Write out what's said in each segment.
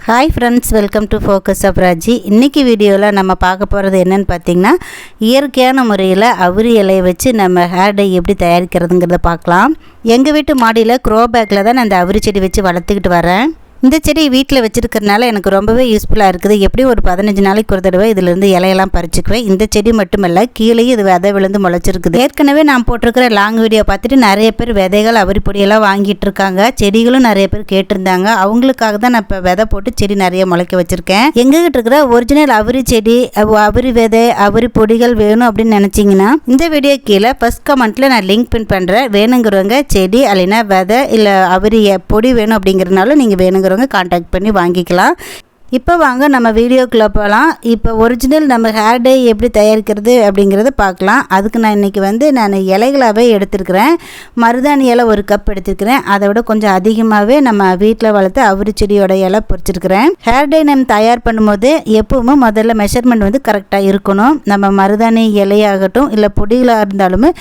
Hi friends, welcome to focus of Raji. இன்றைக்கி வீடியோவில் நம்ம பார்க்க போகிறது என்னென்னு பார்த்தீங்கன்னா, இயற்கையான முறையில் அவுரி இலையை வச்சு நம்ம ஹேர் டை எப்படி தயாரிக்கிறதுங்கிறத பார்க்கலாம். எங்கள் வீட்டு மாடியில் க்ரோ பேக்கில் தான் நான் இந்த அவுரி செடி வச்சு வளர்த்துக்கிட்டு வரேன். இந்த செடி வீட்டில் வச்சுருக்கிறதுனால எனக்கு ரொம்பவே யூஸ்ஃபுல்லாக இருக்குது. எப்படியும் ஒரு 15 நாளைக்கு ஒரு தடவை இதிலேருந்து இலையெல்லாம் பறிச்சுக்குவேன். இந்த செடி மட்டுமல்ல, கீழேயும் இது விதை விழுந்து முளைச்சிருக்குது. ஏற்கனவே நான் போட்டிருக்கிற லாங் வீடியோ பார்த்துட்டு நிறைய பேர் விதைகள் அவுரி பொடியெல்லாம் வாங்கிட்டு இருக்காங்க. செடிகளும் நிறைய பேர் கேட்டிருந்தாங்க. அவங்களுக்காக தான் நான் இப்போ விதை போட்டு செடி நிறைய முளைக்க வச்சுருக்கேன். எங்ககிட்ட இருக்கிற ஒரிஜினல் அவுரி செடி, அவுரி விதை, அவுரி பொடிகள் வேணும் அப்படின்னு நினச்சிங்கன்னா இந்த வீடியோ கீழே ஃபர்ஸ்ட் கமெண்ட்டில் நான் லிங்க் பின் பண்ணுறேன். வேணுங்கிறவங்க செடி இல்லைன்னா விதை இல்லை அவுரி பொடி வேணும் அப்படிங்கிறதுனால நீங்கள் வேணுங்கிறவங்க கான்டாக்ட் பண்ணி வாங்கிக்கலாம். இப்போ வாங்க நம்ம வீடியோக்குள்ளே போகலாம். இப்போ ஒரிஜினல் நம்ம ஹேர் டை எப்படி தயாரிக்கிறது அப்படிங்கிறத பார்க்கலாம். அதுக்கு நான் இன்றைக்கி நான் இலைகளாகவே எடுத்துருக்கிறேன். மருதாணி இலை 1 கப் எடுத்துருக்கிறேன். அதை விட கொஞ்சம் அதிகமாகவே நம்ம வீட்டில் வளர்த்து அவுரி செடியோட இலை பொறிச்சிருக்கிறேன். ஹேர் டை நம்ம தயார் பண்ணும்போது எப்பவுமே முதல்ல மெஷர்மெண்ட் கரெக்டாக இருக்கணும். நம்ம மருதாணி இலையாகட்டும் இல்லை பொடிகளாக இருந்தாலுமே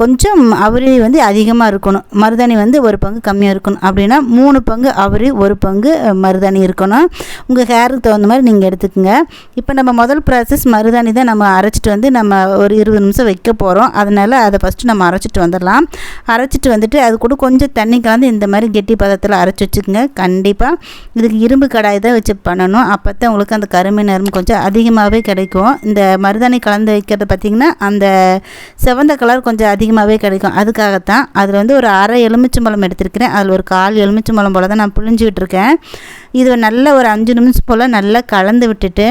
கொஞ்சம் அவுரி அதிகமாக இருக்கணும். மருதாணி 1 பங்கு கம்மியாக இருக்கணும். அப்படின்னா 3 பங்கு அவுரி 1 பங்கு மருதாணி இருக்கணும். உங்கள் ஹேருக்கு தகுந்த மாதிரி நீங்கள் எடுத்துக்கோங்க. இப்போ நம்ம முதல் ப்ராசஸ் மருதாணி தான் நம்ம அரைச்சிட்டு நம்ம ஒரு 20 நிமிஷம் வைக்க போகிறோம். அதனால் அதை ஃபஸ்ட்டு நம்ம அரைச்சிட்டு வந்துடலாம். அரைச்சிட்டு வந்துட்டு அது கூட கொஞ்சம் தண்ணி கலந்து இந்த மாதிரி கெட்டி பதத்தில் அரைச்சி வச்சுக்கோங்க. கண்டிப்பாக இதுக்கு இரும்பு கடாய் தான் வச்சு பண்ணணும். அப்போ தான் உங்களுக்கு அந்த கருமை நிறம் கொஞ்சம் அதிகமாகவே கிடைக்கும். இந்த மருதாணி கலந்து வைக்கிறது பார்த்திங்கன்னா அந்த செவந்த கலர் கொஞ்சம் அதிகமாகவே கிடைக்கும். அதுக்காகத்தான் அதில் ஒரு அரை எலுமிச்சம்பழம் எடுத்துருக்கிறேன். அதில் ஒரு 1/4 எலுமிச்சம்பழம் போல் தான் நான் புழிஞ்சு விட்டுருக்கேன். இது நல்ல ஒரு 5 நிமிஷம் போல் நல்லா கலந்து விட்டுட்டு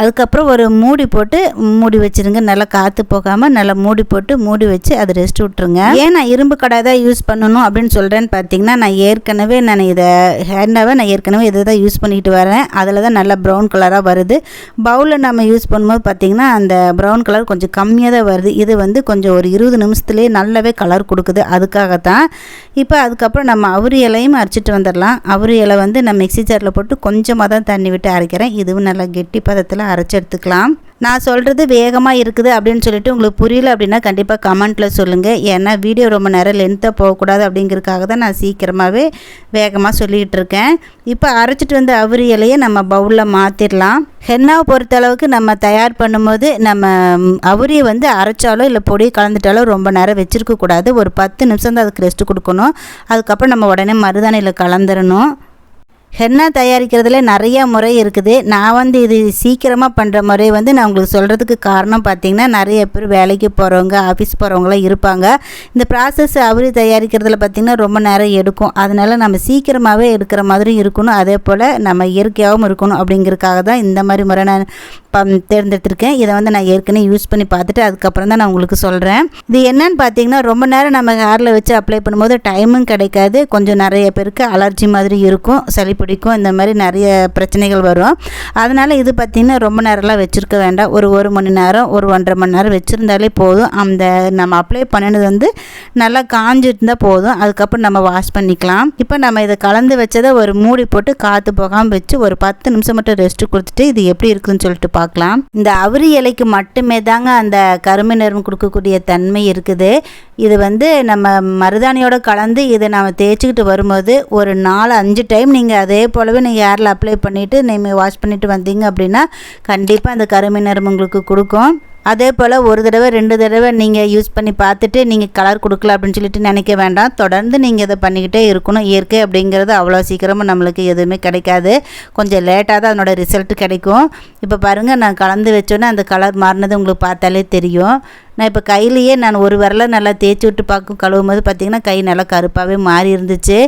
அதுக்கப்புறம் ஒரு மூடி போட்டு மூடி வச்சுருங்க. நல்லா காற்று போகாமல் நல்லா மூடி போட்டு மூடி வச்சு அதை ரெஸ்ட் விட்டுருங்க. ஏன் நான் இரும்பு கடாய் தான் யூஸ் பண்ணணும் அப்படின்னு சொல்கிறேன்னு பார்த்தீங்கன்னா, நான் இதை ஹேண்டாகவே இதை தான் யூஸ் பண்ணிக்கிட்டு வரேன். அதில் தான் நல்லா ப்ரௌன் கலராக வருது. பவுலில் நம்ம யூஸ் பண்ணும்போது பார்த்திங்கன்னா அந்த ப்ரௌன் கலர் கொஞ்சம் கம்மியாக தான் வருது. இது கொஞ்சம் ஒரு 20 நிமிஷத்துலேயே நல்லாவே கலர் கொடுக்குது. அதுக்காகத்தான். இப்போ அதுக்கப்புறம் நம்ம அவுரி இலையும் அரைச்சிட்டு வந்துடலாம். அவுரி இலை நான் மிக்ஸி ஜாரில் போட்டு கொஞ்சமாக தான் தண்ணி விட்டு அரைக்கிறேன். இதுவும் நல்லா கெட்டி பதத்தில் அரைச்சி எடுத்துக்கலாம். நான் சொல்கிறது வேகமாக இருக்குது அப்படின்னு சொல்லிட்டு உங்களுக்கு புரியல அப்படின்னா கண்டிப்பாக கமெண்ட்டில் சொல்லுங்கள். ஏன்னா வீடியோ ரொம்ப நேரம் லென்த்தாக போகக்கூடாது அப்படிங்கிறதுக்காக தான் நான் சீக்கிரமாகவே வேகமாக சொல்லிகிட்டு இருக்கேன். இப்போ அரைச்சிட்டு அவுரி இலையை நம்ம பவுலில் மாற்றிடலாம். ஹென்னாவை பொறுத்த அளவுக்கு நம்ம தயார் பண்ணும்போது நம்ம அவுரியை அரைச்சாலோ இல்லை பொடி கலந்துட்டாலோ ரொம்ப நேரம் வச்சுருக்கக்கூடாது. ஒரு 10 நிமிஷம் தான் அதுக்கு ரெஸ்ட் கொடுக்கணும். அதுக்கப்புறம் நம்ம உடனே மருதாணியில் கலந்துடணும். ஹென்னா தயாரிக்கிறதுல நிறைய முறை இருக்குது. நான் இது சீக்கிரமாக பண்ணுற முறை நான் உங்களுக்கு சொல்கிறதுக்கு காரணம் பார்த்திங்கன்னா, நிறைய பேர் வேலைக்கு போகிறவங்க, ஆஃபீஸ் போகிறவங்களாம் இருப்பாங்க. இந்த ப்ராசஸ் அவுரி தயாரிக்கிறதுல பார்த்திங்கன்னா ரொம்ப நேரம் எடுக்கும். அதனால் நம்ம சீக்கிரமாகவே எடுக்கிற மாதிரி இருக்கணும். அதே போல் நம்ம இயற்கையாகவும் இருக்கணும். அப்படிங்கிறதுக்காக தான் இந்த மாதிரி முறை நான் தேர்ந்தெடுத்திருக்கேன். இதை நான் ஏற்கனவே யூஸ் பண்ணி பார்த்துட்டு அதுக்கப்புறம் தான் நான் உங்களுக்கு சொல்கிறேன். இது என்னன்னு பார்த்திங்கன்னா, ரொம்ப நேரம் நம்ம ஹேரில் வச்சு அப்ளை பண்ணும்போது டைமும் கிடைக்காது. கொஞ்சம் நிறைய பேருக்கு அலர்ஜி மாதிரி இருக்கும், சளி பிடிக்கும், இந்த மாதிரி நிறைய பிரச்சனைகள் வரும். அதனால் இது பார்த்திங்கன்னா ரொம்ப நேரம்லாம் வச்சுருக்க வேண்டாம். ஒரு 1 மணி நேரம், ஒரு 1.5 மணி நேரம் வச்சுருந்தாலே போதும். அந்த நம்ம அப்ளை பண்ணினது நல்லா காஞ்சிட்டு இருந்தால் போதும். அதுக்கப்புறம் நம்ம வாஷ் பண்ணிக்கலாம். இப்போ நம்ம இதை கலந்து வச்சதை ஒரு மூடி போட்டு காற்று போகாமல் வச்சு ஒரு 10 நிமிஷம் மட்டும் ரெஸ்ட் கொடுத்துட்டு இது எப்படி இருக்குதுன்னு சொல்லிட்டு பார்க்கலாம். இந்த அவுரி இலைக்கு மட்டுமே தாங்க அந்த கருமை நிறம் கொடுக்கக்கூடிய தன்மை இருக்குது. இது நம்ம மருதாணியோட கலந்து இதை நம்ம தேய்ச்சிக்கிட்டு வரும்போது ஒரு 4-5 டைம் நீங்கள் அதே போலவே நீங்கள் ஹேரில் அப்ளை பண்ணிவிட்டு நீங்கள் வாஷ் பண்ணிவிட்டு வந்தீங்க அப்படின்னா கண்டிப்பாக அந்த கருமை நிறம் உங்களுக்கு கொடுக்கும். அதே போல் 1 தடவை 2 தடவை நீங்கள் யூஸ் பண்ணி பார்த்துட்டு நீங்கள் கலர் கொடுக்கல அப்படின்னு சொல்லிட்டு நினைக்க வேண்டாம். தொடர்ந்து நீங்கள் இதை பண்ணிக்கிட்டே இருக்கணும். இயற்கை அப்படிங்கிறது அவ்வளோ சீக்கிரமாக நம்மளுக்கு எதுவுமே கிடைக்காது. கொஞ்சம் லேட்டாக தான் அதனோட ரிசல்ட் கிடைக்கும். இப்போ பாருங்கள், நான் கலந்து வச்சோன்னே அந்த கலர் மாறினது உங்களுக்கு பார்த்தாலே தெரியும். நான் இப்போ கையிலையே நான் ஒரு விரலை நல்லா தேய்ச்சி விட்டு கழுவும் போது பார்த்திங்கன்னா கை நல்லா கருப்பாகவே மாறி இருந்துச்சு.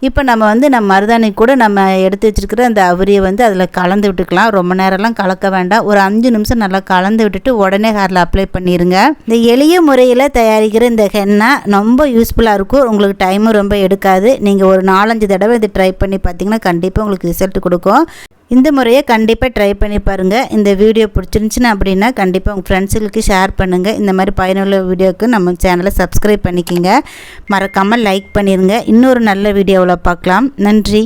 இப்போ நம்ம மருதாணி கூட நம்ம எடுத்து வச்சுருக்கிற அந்த அவுரியை அதில் கலந்து விட்டுக்கலாம். ரொம்ப நேரம்லாம் கலக்க வேண்டாம். ஒரு 5 நிமிஷம் நல்லா கலந்து விட்டுட்டு உடனே ஹேரில் அப்ளை பண்ணிடுங்க. இந்த எளிய முறையில் தயாரிக்கிற இந்த ஹென்னா ரொம்ப யூஸ்ஃபுல்லாக இருக்கும். உங்களுக்கு டைமும் ரொம்ப எடுக்காது. நீங்கள் ஒரு 4-5 தடவை இது ட்ரை பண்ணி பார்த்தீங்கன்னா கண்டிப்பாக உங்களுக்கு ரிசல்ட் கொடுக்கும். இந்த முறையை கண்டிப்பாக ட்ரை பண்ணி பாருங்கள். இந்த வீடியோ பிடிச்சிருந்துச்சின்னா அப்படின்னா கண்டிப்பாக உங்கள் ஃப்ரெண்ட்ஸுகளுக்கு ஷேர் பண்ணுங்கள். இந்த மாதிரி பயனுள்ள வீடியோவுக்கு நம்ம சேனலை சப்ஸ்கிரைப் பண்ணிக்கிங்க. மறக்காமல் லைக் பண்ணிடுங்க. இன்னொரு நல்ல வீடியோவில் பார்க்கலாம். நன்றி.